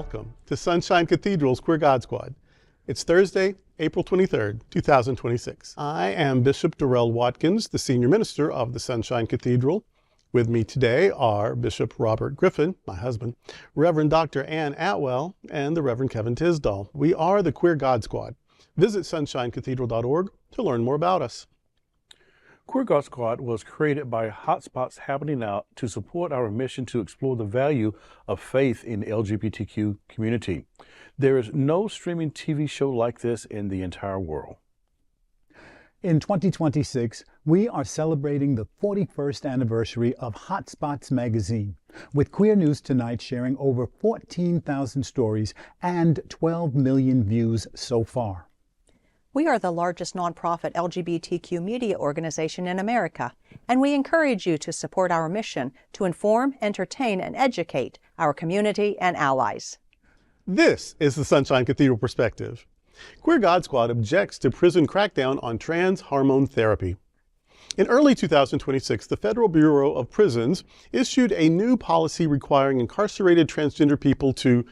Welcome to Sunshine Cathedral's Queer God Squad. It's Thursday, April 23rd, 2026. I am Bishop Darrell Watkins, the senior minister of the Sunshine Cathedral. With me today are Bishop Robert Griffin, my husband, Reverend Dr. Ann Atwell, and the Reverend Kevin Tisdall. We are the Queer God Squad. Visit sunshinecathedral.org to learn more about us. Queer God Squad was created by Hotspots Happening Out to support our mission to explore the value of faith in the LGBTQ community. There is no streaming TV show like this in the entire world. In 2026, we are celebrating the 41st anniversary of Hotspots magazine, with Queer News Tonight sharing over 14,000 stories and 12 million views so far. We are the largest nonprofit LGBTQ media organization in America, and we encourage you to support our mission to inform, entertain, and educate our community and allies. This is the Sunshine Cathedral Perspective. Queer God Squad objects to prison crackdown on trans hormone therapy. In early 2026, the Federal Bureau of Prisons issued a new policy requiring incarcerated transgender people to,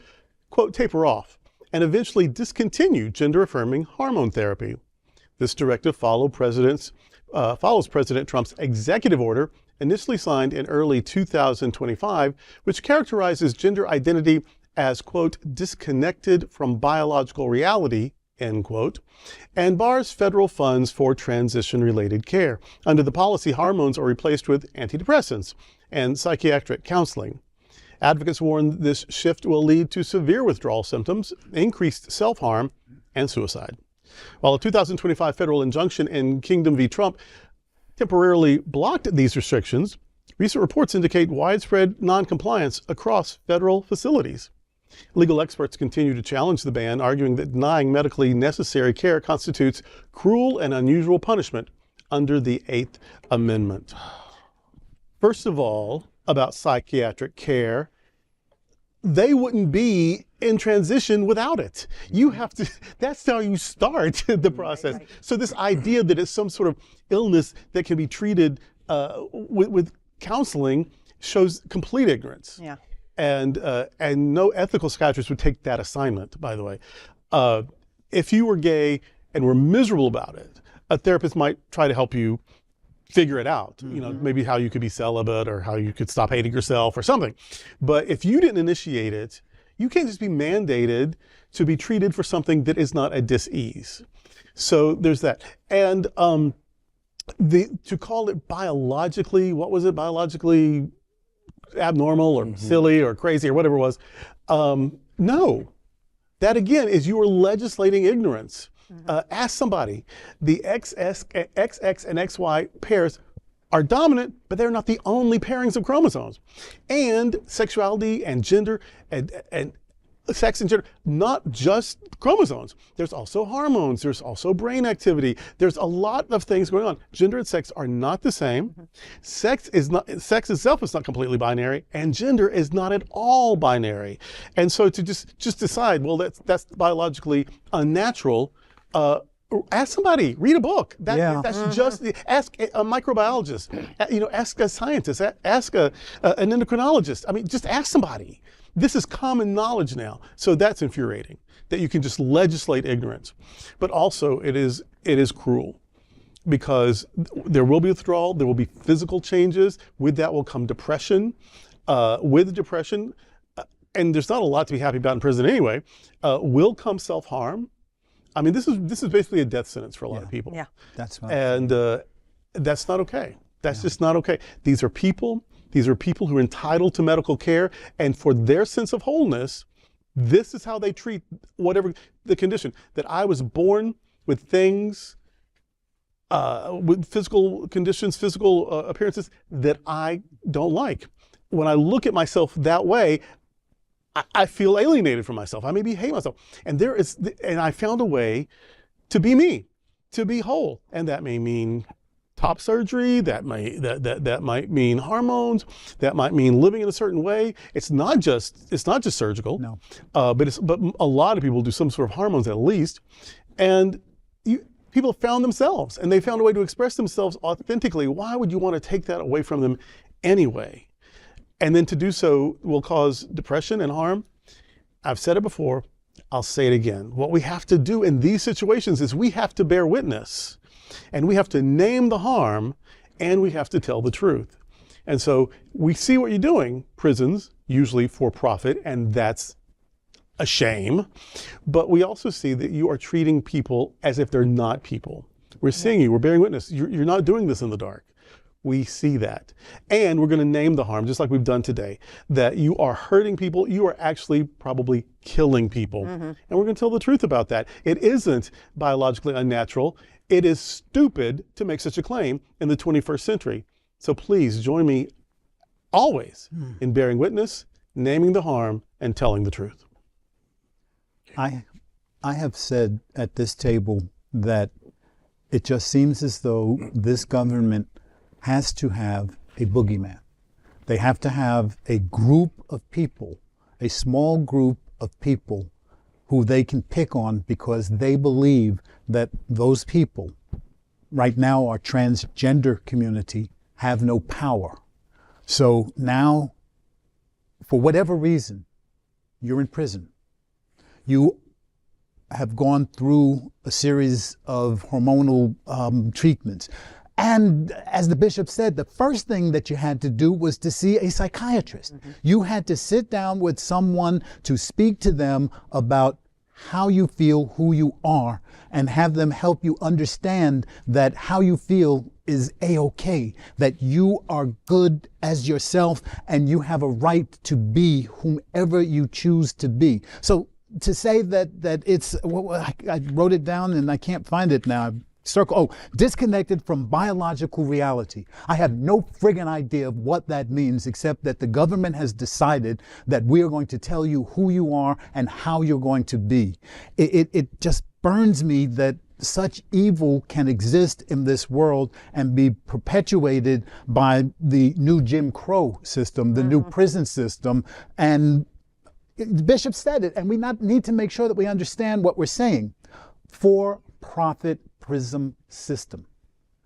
quote, taper off and eventually discontinue gender-affirming hormone therapy. This directive follows President Trump's executive order, initially signed in early 2025, which characterizes gender identity as, quote, disconnected from biological reality, end quote, and bars federal funds for transition-related care. Under the policy, hormones are replaced with antidepressants and psychiatric counseling. Advocates warn this shift will lead to severe withdrawal symptoms, increased self-harm, and suicide. While a 2025 federal injunction in Kingdom v. Trump temporarily blocked these restrictions, recent reports indicate widespread noncompliance across federal facilities. Legal experts continue to challenge the ban, arguing that denying medically necessary care constitutes cruel and unusual punishment under the 8th Amendment. First of all, about psychiatric care, they wouldn't be in transition without it. You have to, that's how you start the process. So this idea that it's some sort of illness that can be treated with counseling shows complete ignorance. Yeah. And no ethical psychiatrist would take that assignment, by the way. If you were gay and were miserable about it, a therapist might try to help you figure it out, you know, maybe how you could be celibate or how you could stop hating yourself or something. But if you didn't initiate it, you can't just be mandated to be treated for something that is not a dis-ease. So there's that. And to call it biologically, what was it, biologically abnormal or silly or crazy or whatever it was, no. That again is you are legislating ignorance. Ask somebody. The XX and XY pairs are dominant, but they're not the only pairings of chromosomes. And sexuality and gender and sex and gender, not just chromosomes. There's also hormones. There's also brain activity. There's a lot of things going on. Gender and sex are not the same. Sex itself is not completely binary, and gender is not at all binary. And so to just decide, well, that's biologically unnatural. Ask somebody, read a book. That's just, ask a microbiologist, ask a scientist, ask an endocrinologist. I mean, just ask somebody. This is common knowledge now. So that's infuriating, that you can just legislate ignorance. But also it is cruel, because there will be withdrawal, there will be physical changes. With that will come depression. With depression, and there's not a lot to be happy about in prison anyway, will come self-harm. I mean, this is basically a death sentence for a lot of people. Yeah. That's right. And that's not okay. That's just not okay. These are people who are entitled to medical care, and for their sense of wholeness, this is how they treat whatever the condition. That I was born with things, with physical conditions, physical appearances that I don't like. When I look at myself that way, I feel alienated from myself. I maybe hate myself. And I found a way to be me, to be whole. And that may mean top surgery, that might mean hormones, that might mean living in a certain way. It's not just surgical. No. But a lot of people do some sort of hormones at least. And people have found themselves, and they found a way to express themselves authentically. Why would you want to take that away from them anyway? And then to do so will cause depression and harm. I've said it before, I'll say it again. What we have to do in these situations is we have to bear witness, and we have to name the harm, and we have to tell the truth. And so we see what you're doing, prisons, usually for profit, and that's a shame. But we also see that you are treating people as if they're not people. We're seeing you, we're bearing witness. You're not doing this in the dark. We see that. And we're going to name the harm, just like we've done today, that you are hurting people. You are actually probably killing people. And we're going to tell the truth about that. It isn't biologically unnatural. It is stupid to make such a claim in the 21st century. So please join me always in bearing witness, naming the harm, and telling the truth. I have said at this table that it just seems as though this government has to have a boogeyman. They have to have a group of people, a small group of people who they can pick on because they believe that those people, right now our transgender community, have no power. So now, for whatever reason, you're in prison. You have gone through a series of hormonal treatments. And as the bishop said, the first thing that you had to do was to see a psychiatrist. You had to sit down with someone to speak to them about how you feel, who you are, and have them help you understand that how you feel is a-okay, that you are good as yourself and you have a right to be whomever you choose to be. So to say that it's, I wrote it down and I can't find it now. Disconnected from biological reality. I have no friggin' idea of what that means, except that the government has decided that we are going to tell you who you are and how you're going to be. It just burns me that such evil can exist in this world and be perpetuated by the new Jim Crow system, the new prison system. And the bishop said it, and we need to make sure that we understand what we're saying. For-profit prison system.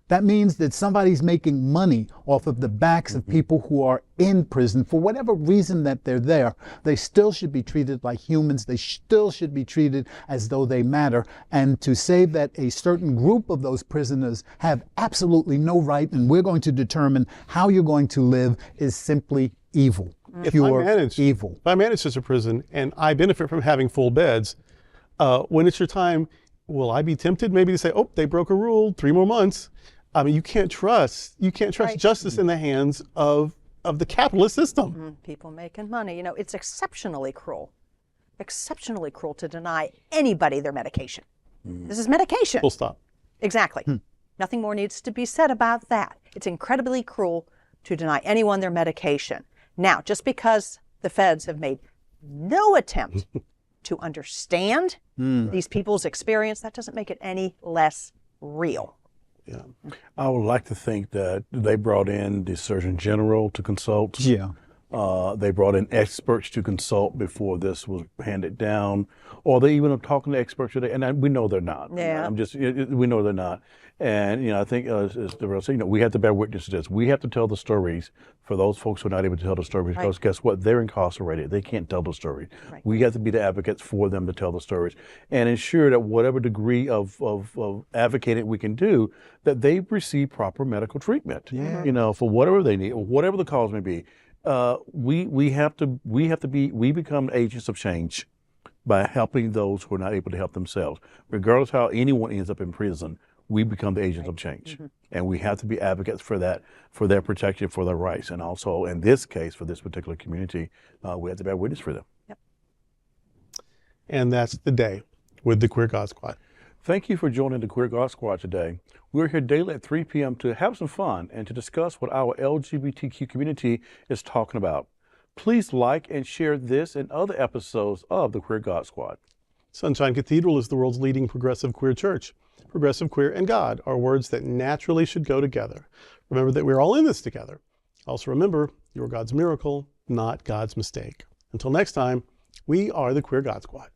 That means that somebody's making money off of the backs of people who are in prison for whatever reason that they're there. They still should be treated like humans. They still should be treated as though they matter. And to say that a certain group of those prisoners have absolutely no right and we're going to determine how you're going to live is simply evil. Pure evil. If I manage such a prison and I benefit from having full beds, when it's your time, will I be tempted maybe to say, oh, they broke a rule, 3 more months? I mean, you can't trust justice in the hands of the capitalist system. People making money. You know, it's exceptionally cruel to deny anybody their medication. This is medication. Full stop. Exactly. Nothing more needs to be said about that. It's incredibly cruel to deny anyone their medication. Now, just because the feds have made no attempt to understand these people's experience, that doesn't make it any less real. Yeah. I would like to think that they brought in the Surgeon General to consult. Yeah. They brought in experts to consult before this was handed down, or they even are talking to experts today, and we know they're not. Yeah. We know they're not. And, I think, as Deborah said, we have to bear witness to this. We have to tell the stories for those folks who are not able to tell the stories, because guess what? They're incarcerated. They can't tell the story. Right. We have to be the advocates for them to tell the stories and ensure that whatever degree of advocating we can do, that they receive proper medical treatment, for whatever they need, or whatever the cause may be. We become agents of change by helping those who are not able to help themselves. Regardless how anyone ends up in prison, we become the agents of change. And we have to be advocates for that, for their protection, for their rights. And also, in this case, for this particular community, we have to bear witness for them. Yep. And that's the day with the Queer God Squad. Thank you for joining the Queer God Squad today. We're here daily at 3 p.m. to have some fun and to discuss what our LGBTQ community is talking about. Please like and share this and other episodes of the Queer God Squad. Sunshine Cathedral is the world's leading progressive queer church. Progressive, queer, and God are words that naturally should go together. Remember that we're all in this together. Also remember, you're God's miracle, not God's mistake. Until next time, we are the Queer God Squad.